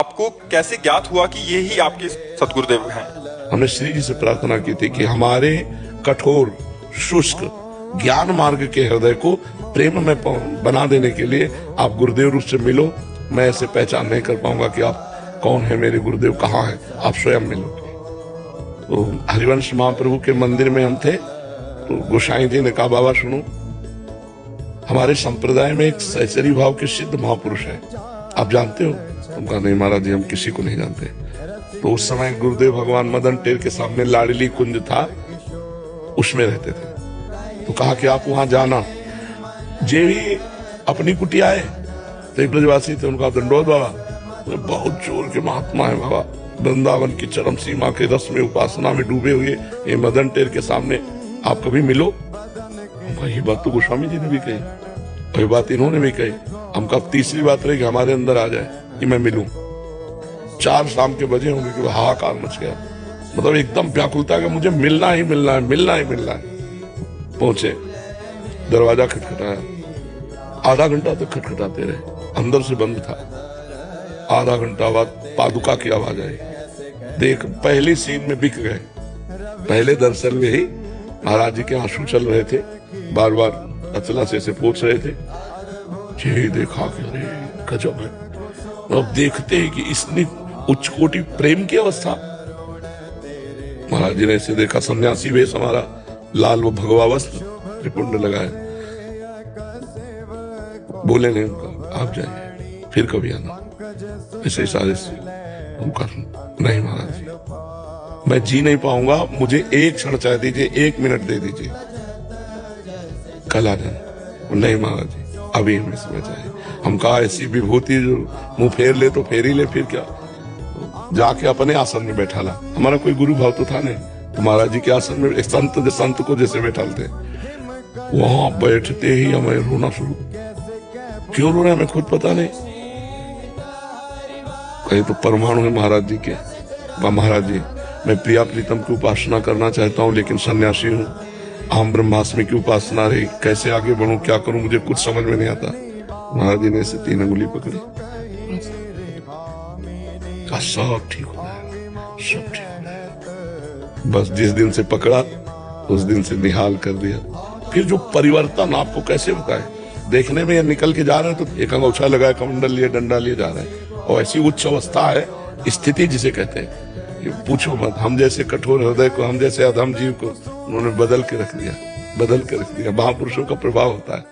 आपको कैसे ज्ञात हुआ कि ये ही आपके सतगुरुदेव हैं? हमने श्री जी से प्रार्थना की थी कि हमारे कठोर शुष्क ज्ञान मार्ग के हृदय को प्रेम में बना देने के लिए आप गुरुदेव रूप से मिलो। मैं ऐसे पहचान नहीं कर पाऊंगा कि आप कौन है, मेरे गुरुदेव कहाँ है, आप स्वयं मिलो। तो हरिवंश महाप्रभु के मंदिर में हम थे, तो गोसाई जी ने कहा बाबा सुनो, हमारे संप्रदाय में एक सहचरी भाव के सिद्ध महापुरुष है, आप जानते हो? तुम कहा नहीं महाराज जी, हम किसी को नहीं जानते। तो उस समय गुरुदेव भगवान मदन टेर के सामने लाडली कुंज था, उसमें रहते थे। तो कहा कि आप वहां जाना। जे भी अपनी कुटिया आए तो एक ब्रजवासी थे, उनका दंडोत बाबा, तो बहुत जोर के महात्मा है बाबा, वृंदावन की चरम सीमा के रस में उपासना में डूबे हुए ये मदन टेर के सामने आप कभी मिलो। ये बात तो गोस्वामी जी ने भी कही और ये बात इन्होंने भी कही। हमका तीसरी बात रही कि हमारे अंदर आ जाए कि मैं मिलूं। 4 शाम के बजे होंगे कि हाहाकार मच गया, मतलब एकदम व्याकुलता कि मुझे मिलना ही मिलना है, मिलना ही मिलना है। पहुंचे, दरवाजा खटखटाया, आधा घंटा तक खटखटाते रहे, अंदर से बंद था। आधा घंटा बाद पादुका की आवाज आई, देख पहली सीन में बिक गए। पहले दर्शन में ही महाराज जी के आंसू चल रहे थे, बार बार अचला से पूछ रहे थे। ये देखा कि अरे गजब है। अब देखते हैं कि इतनी उच्च कोटि प्रेम की अवस्था। महाराज जी ने ऐसे देखा, सन्यासी वेश हमारा, लाल वो भगवा वस्त्र, त्रिपुंड लगाए। बोले नहीं, उनका आप जाइए, फिर कभी आना। ऐसे इशारे से उनका नहीं महाराज जी, मैं जी नहीं पाऊंगा, मुझे एक क्षण चाह दीजिए, 1 मिनट दे दीजिए, कल आ जाना। नहीं महाराज जी, अभी हमें समझ आए। हम कहा ऐसी विभूति जो मुंह फेर ले तो फेर ही ले, फिर क्या। जाके अपने आसन में बैठा ला। हमारा कोई गुरु भाव तो था नहीं, तो महाराज जी के आसन में एक संत को जैसे बैठाते, वहां बैठते ही हमें रोना शुरू। क्यों रो रहे हमें खुद पता नहीं। कहीं तो परमाणु है महाराज जी के। महाराज जी, मैं प्रिया प्रीतम की उपासना करना चाहता हूँ, लेकिन सन्यासी हूँ, अहम ब्रह्मास्मि की उपासना रही, कैसे आगे बढ़ूं, क्या करूं, मुझे कुछ समझ में नहीं आता। महाराज जी ने ऐसे 3 अंगुली पकड़ी, कहा सब ठीक हो जाएगा, सब ठीक हो जाएगा। बस जिस दिन से पकड़ा उस दिन से निहाल कर दिया। फिर जो परिवर्तन आपको कैसे बताए, देखने में ये निकल के जा रहे हैं तो एक अंगूठा लगाए, कमंडल लिए, डंडा लिए जा रहे हैं, और ऐसी उच्च अवस्था है, स्थिति जिसे कहते हैं, ये पूछो मत। हम जैसे कठोर हृदय को, हम जैसे अधम जीव को उन्होंने बदल के रख दिया, बदल के रख दिया। महापुरुषों का प्रभाव होता है।